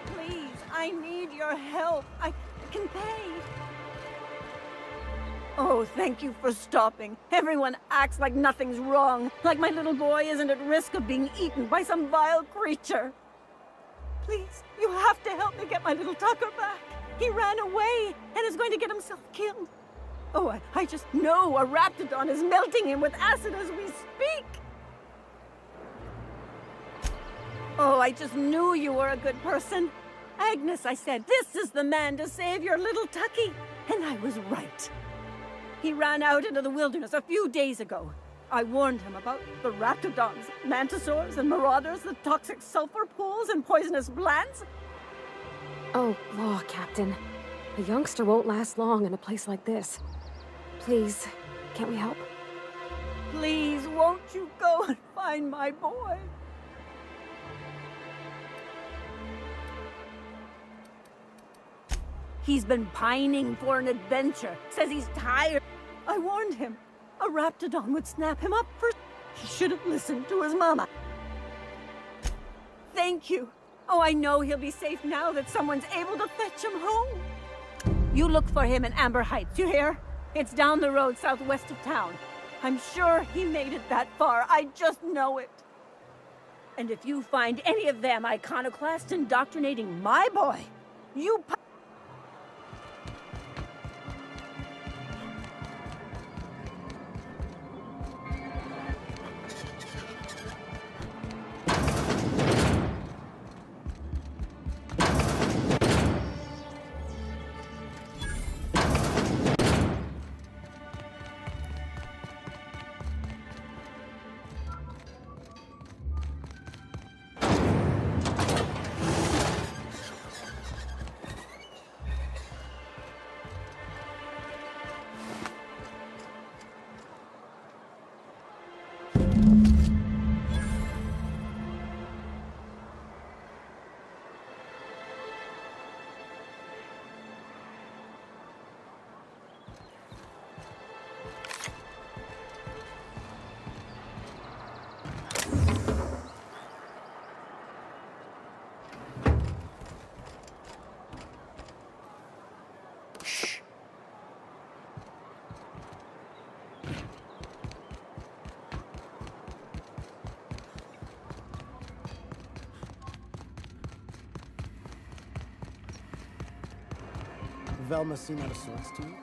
Please, I need your help. I can pay. Oh, thank you for stopping. Everyone acts like nothing's wrong, like my little boy isn't at risk of being eaten by some vile creature. Please, you have to help me get my little Tucker back. He ran away and is going to get himself killed. Oh, I just know a Raptidon is melting him with acid as we speak. Oh, I just knew you were a good person. Agnes, I said, this is the man to save your little Tucky. And I was right. He ran out into the wilderness a few days ago. I warned him about the Raptidons, Mantisaurs, and Marauders, the toxic sulfur pools, and poisonous glands. Oh, law, Captain. A youngster won't last long in a place like this. Please, can't we help? Please, won't you go and find my boy? He's been pining for an adventure. Says he's tired. I warned him. A Raptidon would snap him up first. He should have listened to his mama. Thank you. Oh, I know he'll be safe now that someone's able to fetch him home. You look for him in Amber Heights, you hear? It's down the road southwest of town. I'm sure he made it that far. I just know it. And if you find any of them iconoclasts indoctrinating my boy, you... Velma seen out of sorts to you?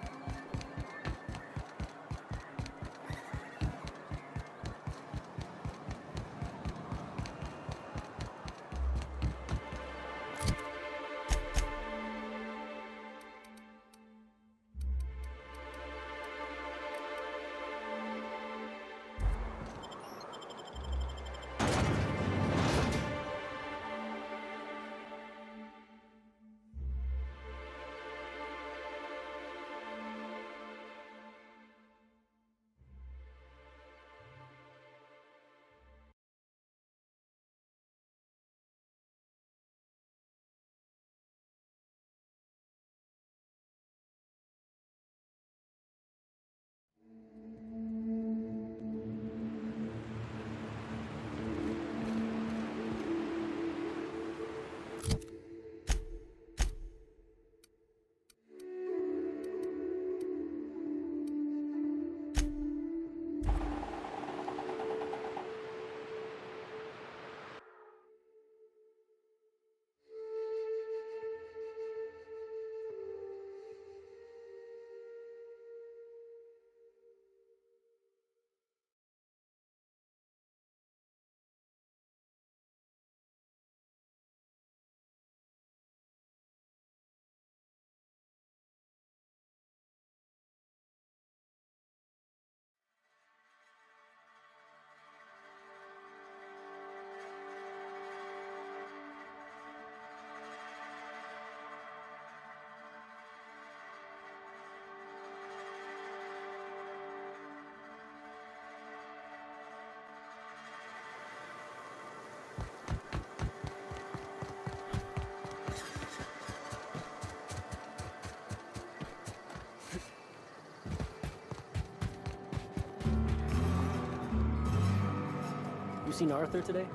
You seen Arthur today?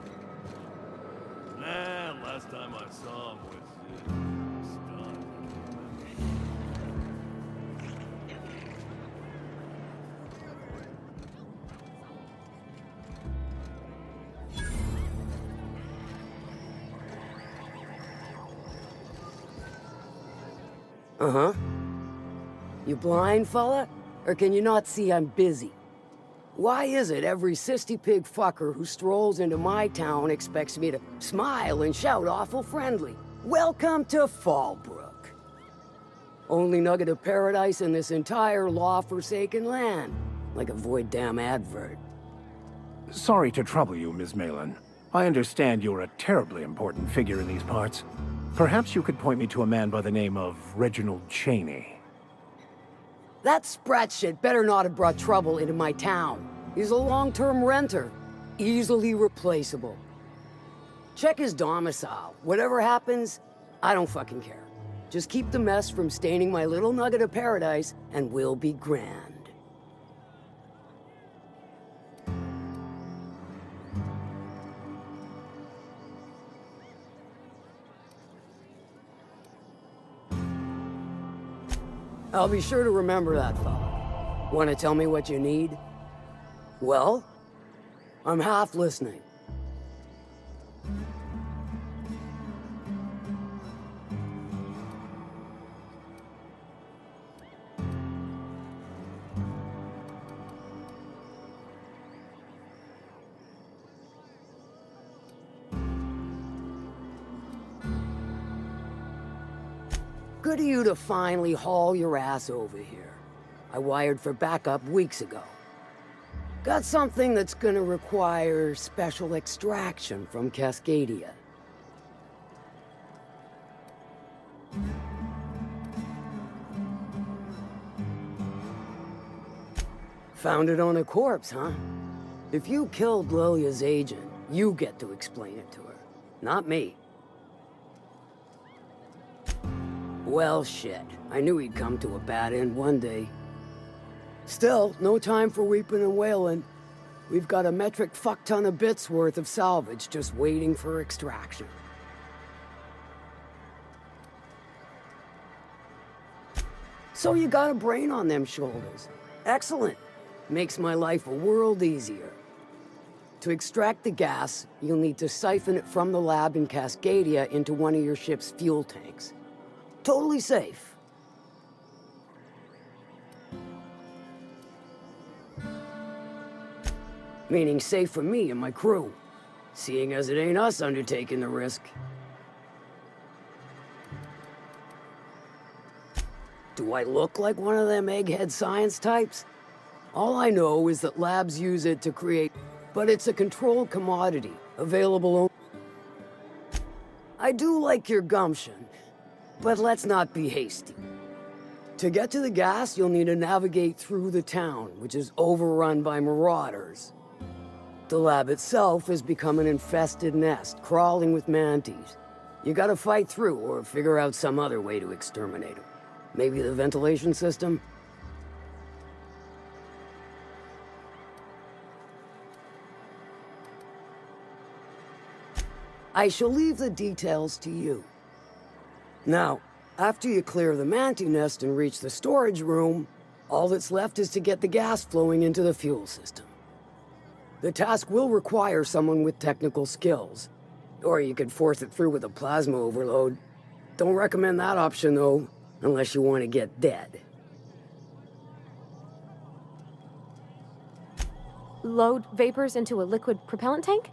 Nah, last time I saw him was stunned. Uh-huh. You blind, fella? Or can you not see I'm busy? Why is it every sissy pig fucker who strolls into my town expects me to smile and shout awful friendly? Welcome to Fallbrook. Only nugget of paradise in this entire law-forsaken land. Like a void damn advert. Sorry to trouble you, Ms. Malin. I understand you're a terribly important figure in these parts. Perhaps you could point me to a man by the name of Reginald Cheney. That sprat shit better not have brought trouble into my town. He's a long-term renter. Easily replaceable. Check his domicile. Whatever happens, I don't fucking care. Just keep the mess from staining my little nugget of paradise, and we'll be grand. I'll be sure to remember that, fella. Want to tell me what you need? Well, I'm half listening. Good of you to finally haul your ass over here. I wired for backup weeks ago. Got something that's gonna require special extraction from Cascadia. Found it on a corpse, huh? If you killed Lilia's agent, you get to explain it to her, not me. Well, shit. I knew he'd come to a bad end one day. Still, no time for weeping and wailing. We've got a metric fuck-ton of bits worth of salvage just waiting for extraction. So you got a brain on them shoulders. Excellent. Makes my life a world easier. To extract the gas, you'll need to siphon it from the lab in Cascadia into one of your ship's fuel tanks. Totally safe. Meaning safe for me and my crew, seeing as it ain't us undertaking the risk. Do I look like one of them egghead science types? All I know is that labs use it to create, but it's a controlled commodity, available only. I do like your gumption, but let's not be hasty. To get to the gas, you'll need to navigate through the town, which is overrun by marauders. The lab itself has become an infested nest, crawling with mantis. You gotta fight through or figure out some other way to exterminate them. Maybe the ventilation system? I shall leave the details to you. Now, after you clear the mantis nest and reach the storage room, all that's left is to get the gas flowing into the fuel system. The task will require someone with technical skills, or you could force it through with a plasma overload. Don't recommend that option, though, unless you want to get dead. Load vapors into a liquid propellant tank?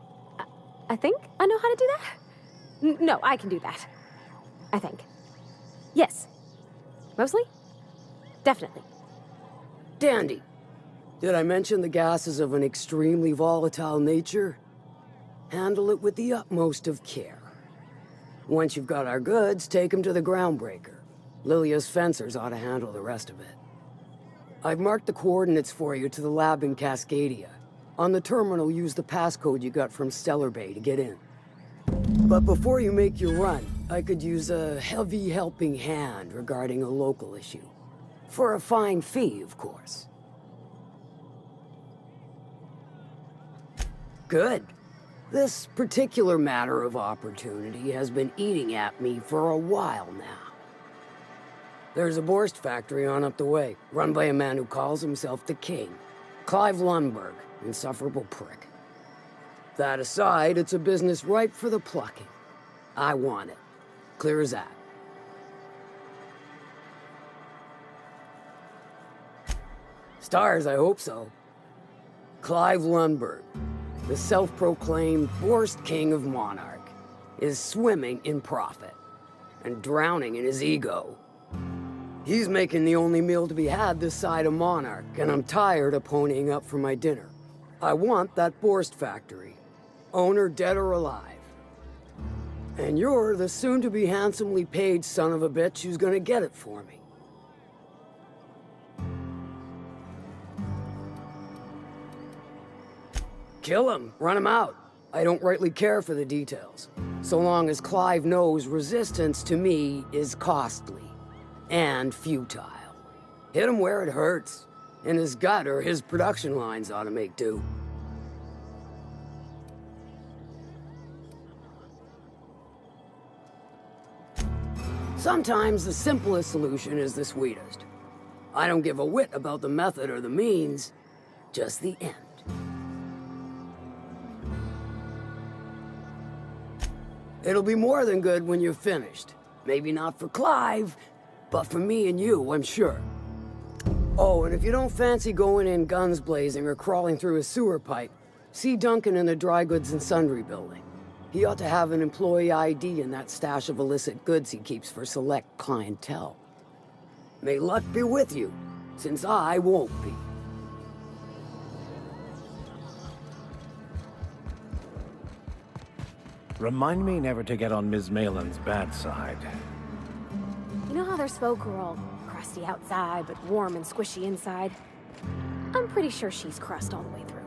I think I know how to do that. No, I can do that. I think. Yes. Mostly? Definitely. Dandy. Did I mention the gas is of an extremely volatile nature? Handle it with the utmost of care. Once you've got our goods, take them to the groundbreaker. Lilia's fencers ought to handle the rest of it. I've marked the coordinates for you to the lab in Cascadia. On the terminal, use the passcode you got from Stellar Bay to get in. But before you make your run, I could use a heavy helping hand regarding a local issue. For a fine fee, of course. Good. This particular matter of opportunity has been eating at me for a while now. There's a Borst factory on up the way, run by a man who calls himself the King. Clive Lundberg, insufferable prick. That aside, it's a business ripe for the plucking. I want it. Clear as that. Stars, I hope so. Clive Lundberg, the self-proclaimed Borst King of Monarch, is swimming in profit and drowning in his ego. He's making the only meal to be had this side of Monarch, and I'm tired of ponying up for my dinner. I want that Borst factory, owner dead or alive. And you're the soon-to-be handsomely paid son of a bitch who's gonna get it for me. Kill him, run him out. I don't rightly care for the details, so long as Clive knows resistance to me is costly and futile. Hit him where it hurts. In his gut, or his production lines ought to make do. Sometimes the simplest solution is the sweetest. I don't give a whit about the method or the means, just the end. It'll be more than good when you're finished. Maybe not for Clive, but for me and you, I'm sure. Oh, and if you don't fancy going in guns blazing or crawling through a sewer pipe, see Duncan in the dry goods and sundry building. He ought to have an employee ID in that stash of illicit goods he keeps for select clientele. May luck be with you, since I won't be. Remind me never to get on Ms. Malin's bad side. You know how there's folk who are all crusty outside, but warm and squishy inside? I'm pretty sure she's crust all the way through.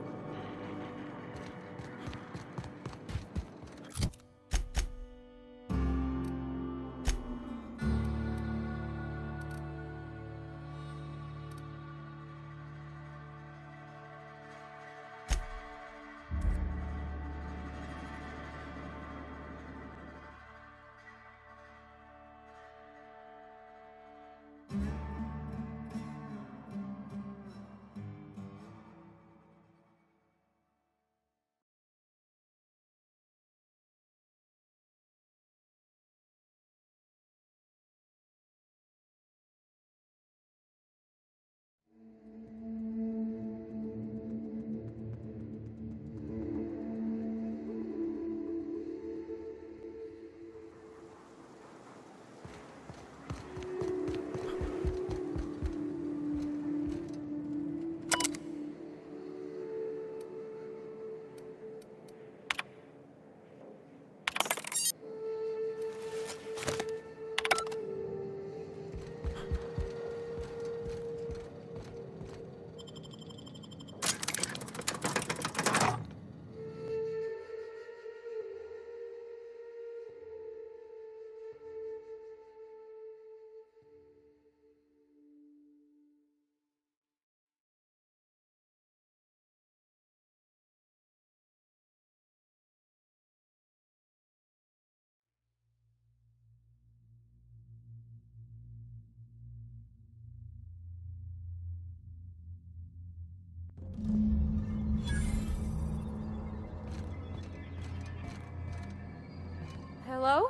Hello?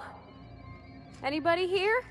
Anybody here?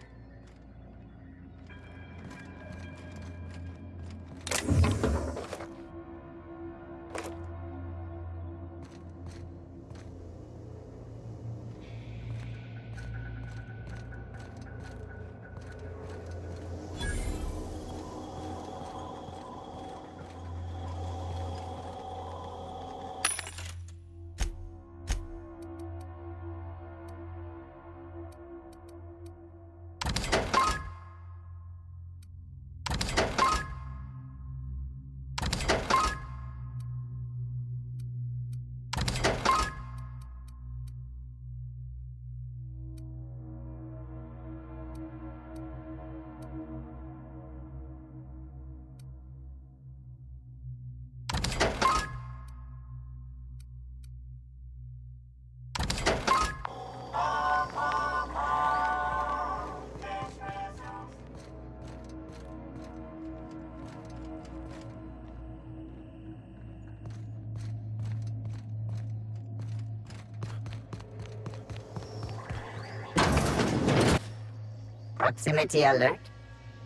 Proximity alert.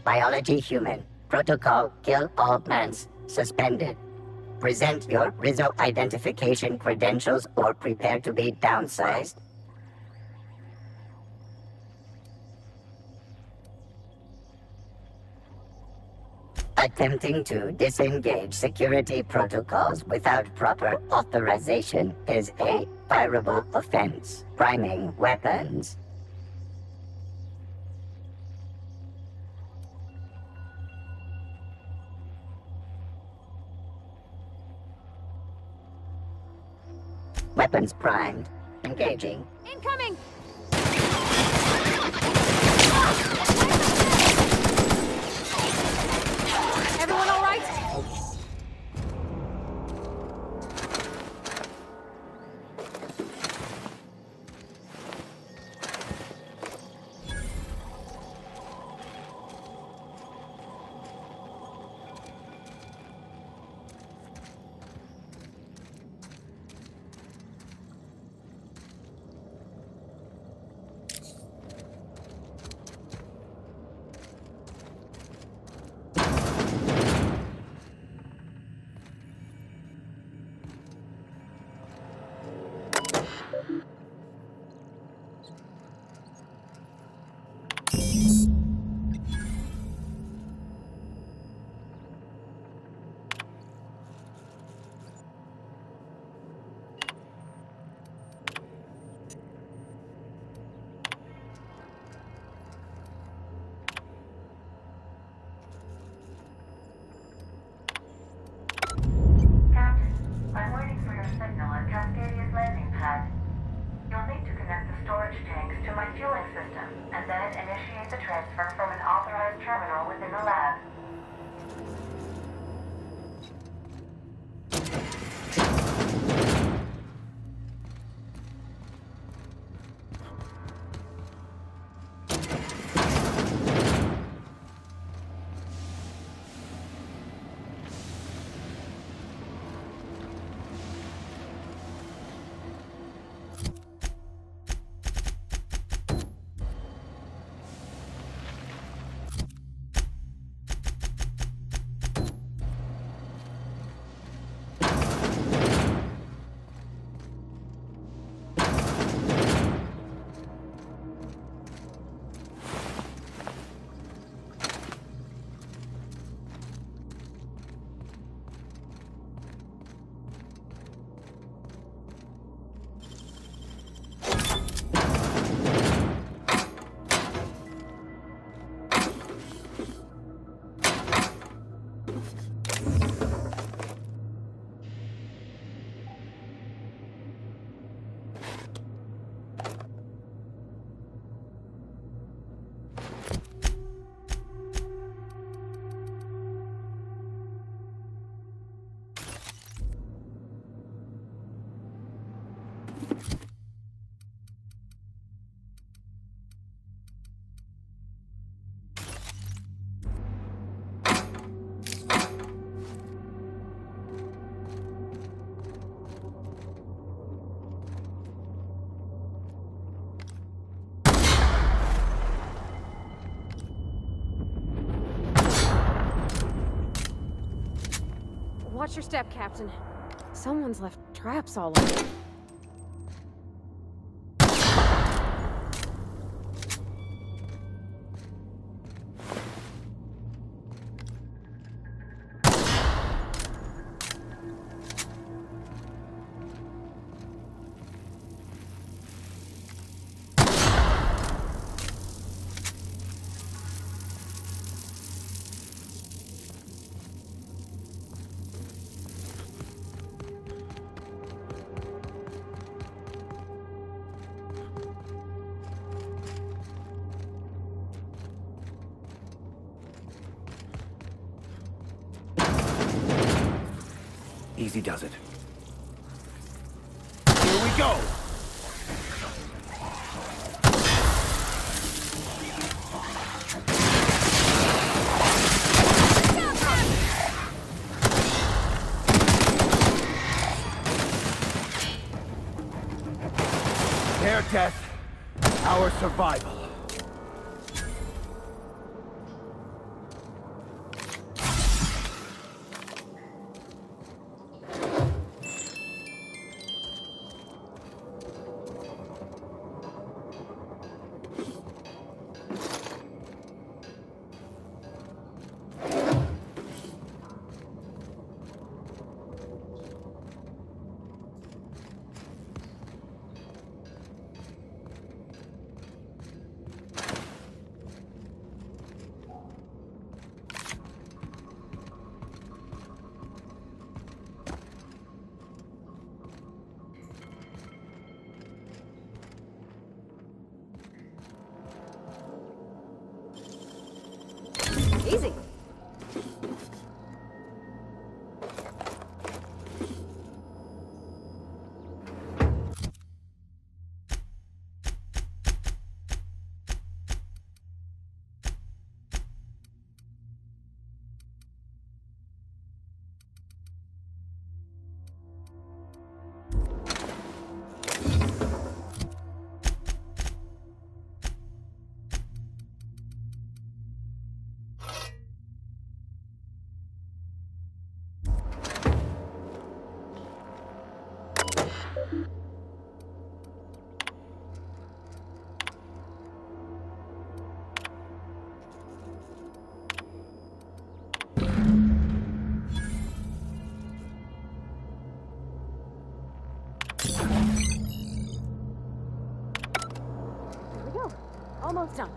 Biology human. Protocol kill all plants. Suspended. Present your Rizzo identification credentials or prepare to be downsized. Attempting to disengage security protocols without proper authorization is a fireable offense. Priming weapons. Weapons primed. Engaging. Incoming! Everyone all right? I'm waiting for your signal at Cascadia's landing pad. You'll need to connect the storage tanks to my fueling system, and then initiate the transfer from an authorized terminal within the lab. Watch your step, Captain. Someone's left traps all over. Easy does it. Here we go! Their death, our survival. Easy. There we go. Almost done.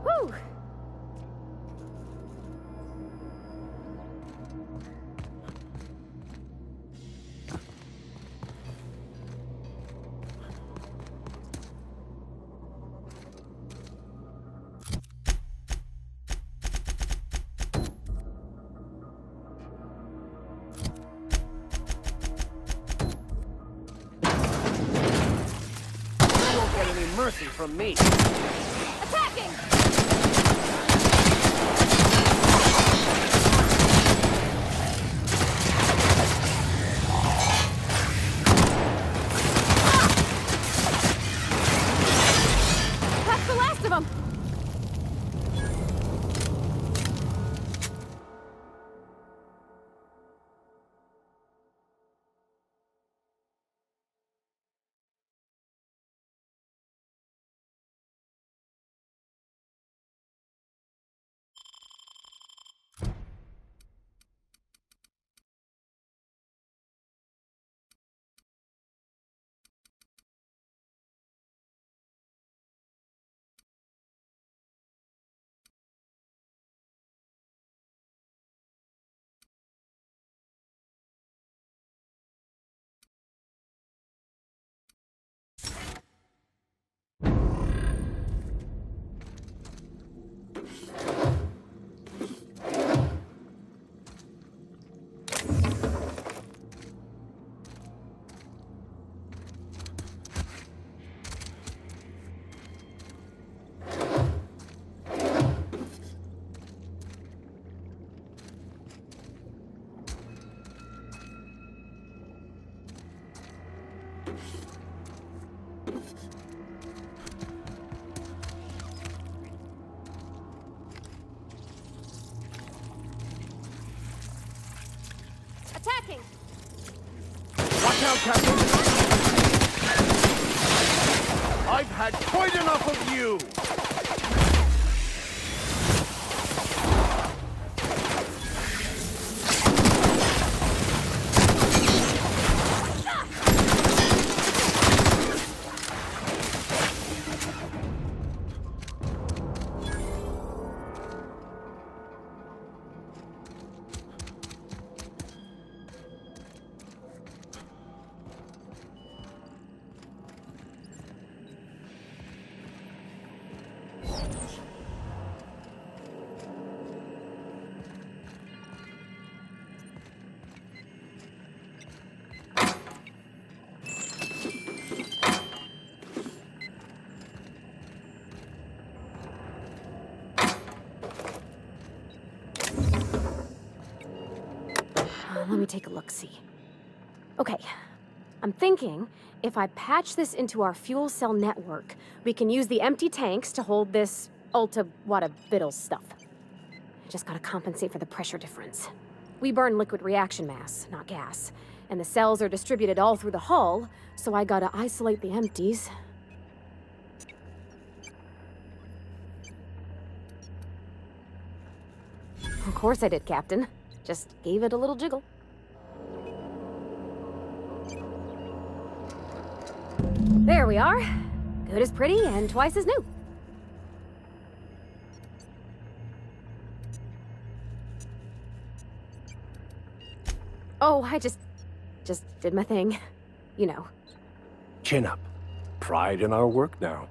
Whew! You won't get any mercy from me. Attacking! That's the last of them! Attacking! Watch out, Captain! I've had quite enough of you! Let me take a look-see. Okay, I'm thinking if I patch this into our fuel cell network, we can use the empty tanks to hold this ulta-wada-biddle stuff. I just gotta compensate for the pressure difference. We burn liquid reaction mass, not gas, and the cells are distributed all through the hull, so I gotta isolate the empties. Of course I did, Captain. Just gave it a little jiggle. There we are. Good as pretty and twice as new. Oh, I just did my thing. You know. Chin up. Pride in our work now.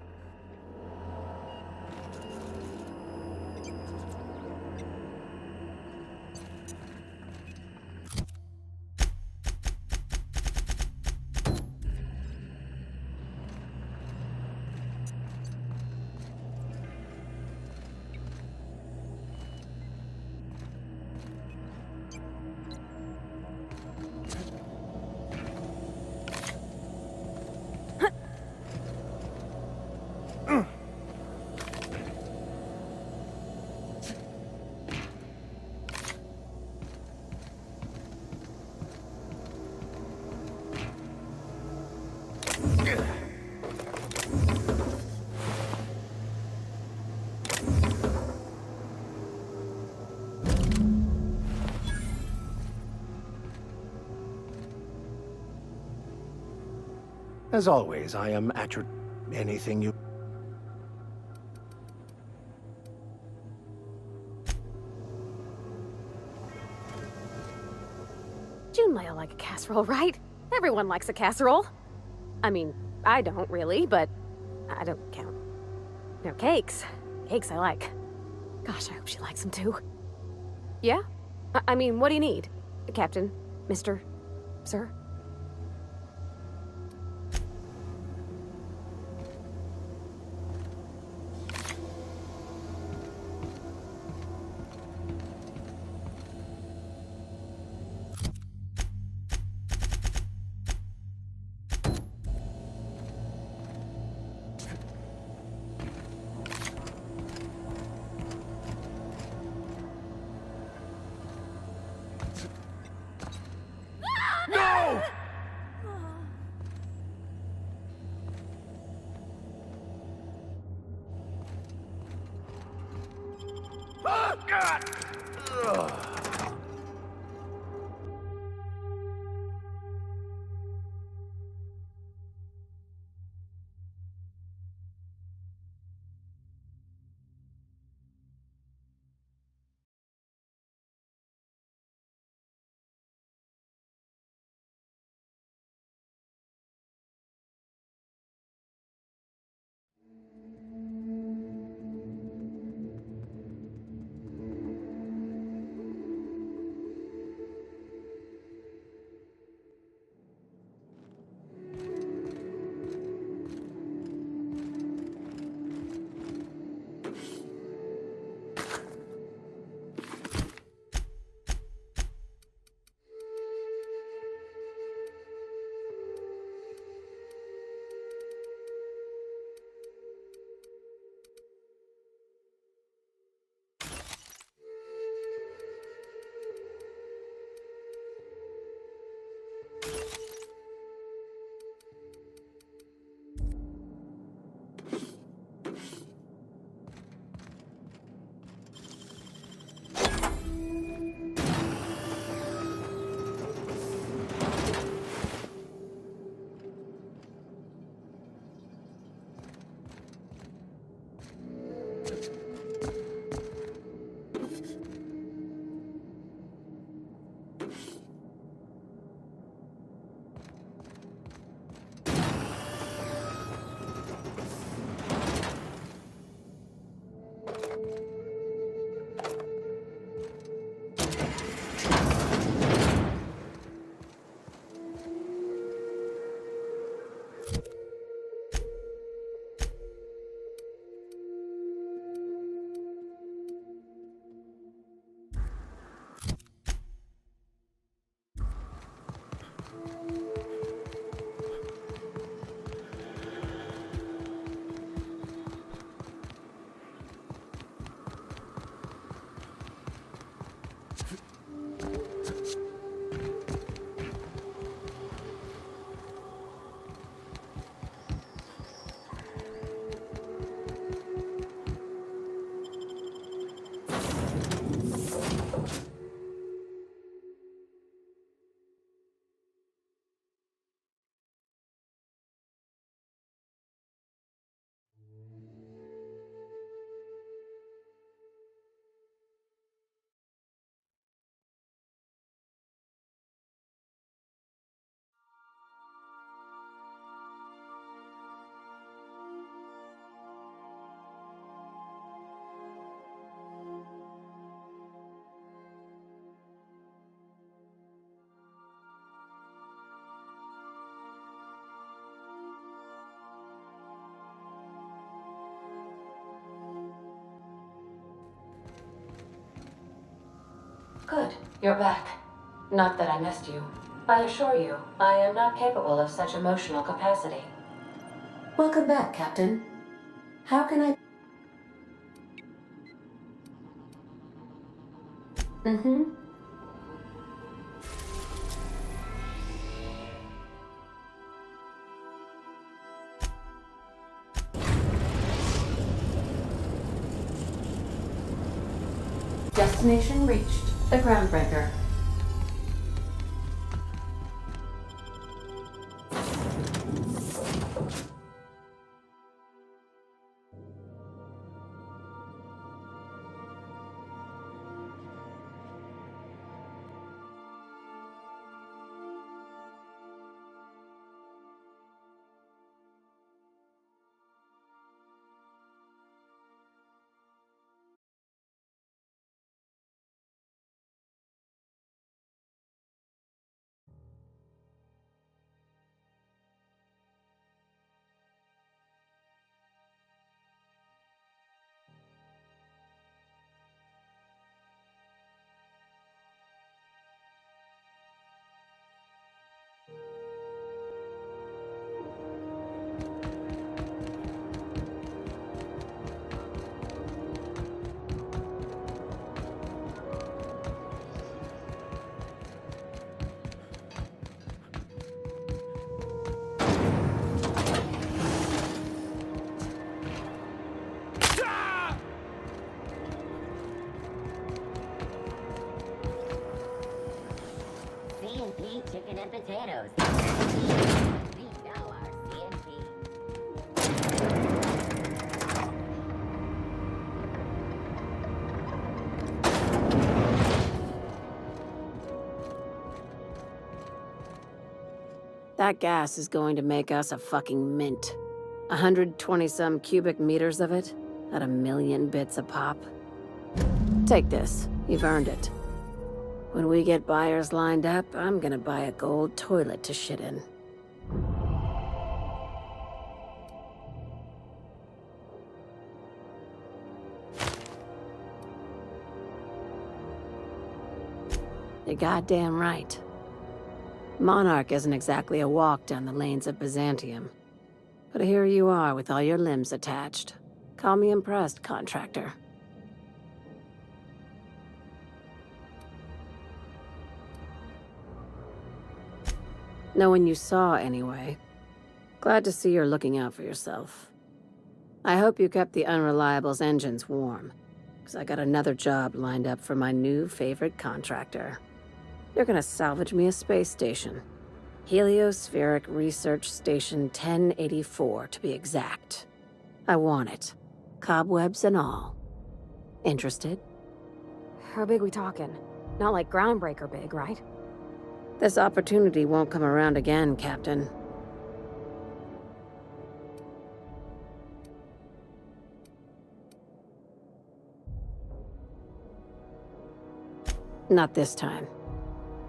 As always, I am at your... anything you... June lay like a casserole, right? Everyone likes a casserole. I mean, I don't really, but I don't count. No, cakes. Cakes I like. Gosh, I hope she likes them too. Yeah? I mean, what do you need? Captain? Mr. Sir? No! Ah, God! Ugh. Good, you're back. Not that I missed you. I assure you, I am not capable of such emotional capacity. Welcome back, Captain. How can I... Mm-hmm. Destination reached. The Groundbreaker. knows the we know our CNT. That gas is going to make us a fucking mint. 120-some cubic meters of it, at 1,000,000 bits a pop. Take this. You've earned it. When we get buyers lined up, I'm gonna buy a gold toilet to shit in. You're goddamn right. Monarch isn't exactly a walk down the lanes of Byzantium. But here you are with all your limbs attached. Call me impressed, contractor. No one you saw, anyway. Glad to see you're looking out for yourself. I hope you kept the Unreliable's engines warm, because I got another job lined up for my new favorite contractor. You're gonna salvage me a space station. Heliospheric Research Station 1084, to be exact. I want it. Cobwebs and all. Interested? How big we talking? Not like groundbreaker big, right? This opportunity won't come around again, Captain. Not this time.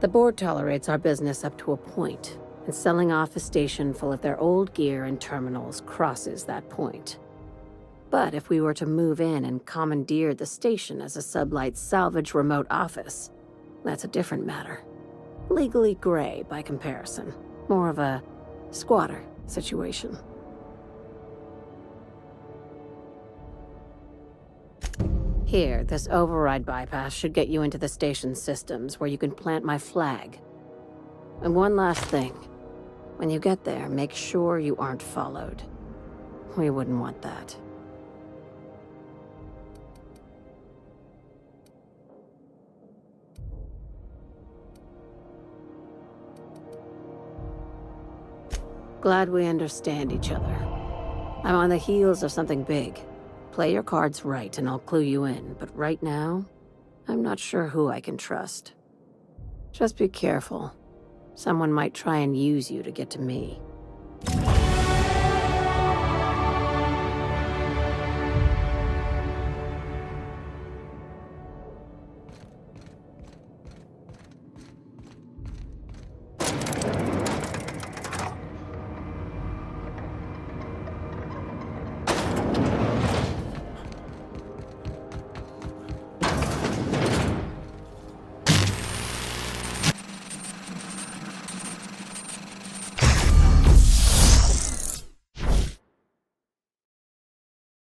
The board tolerates our business up to a point, and selling off a station full of their old gear and terminals crosses that point. But if we were to move in and commandeer the station as a Sublight salvage remote office, that's a different matter. Legally gray by comparison. More of a squatter situation. Here, this override bypass should get you into the station's systems where you can plant my flag. And one last thing. When you get there, make sure you aren't followed. We wouldn't want that. Glad we understand each other. I'm on the heels of something big. Play your cards right and I'll clue you in, but right now, I'm not sure who I can trust. Just be careful. Someone might try and use you to get to me.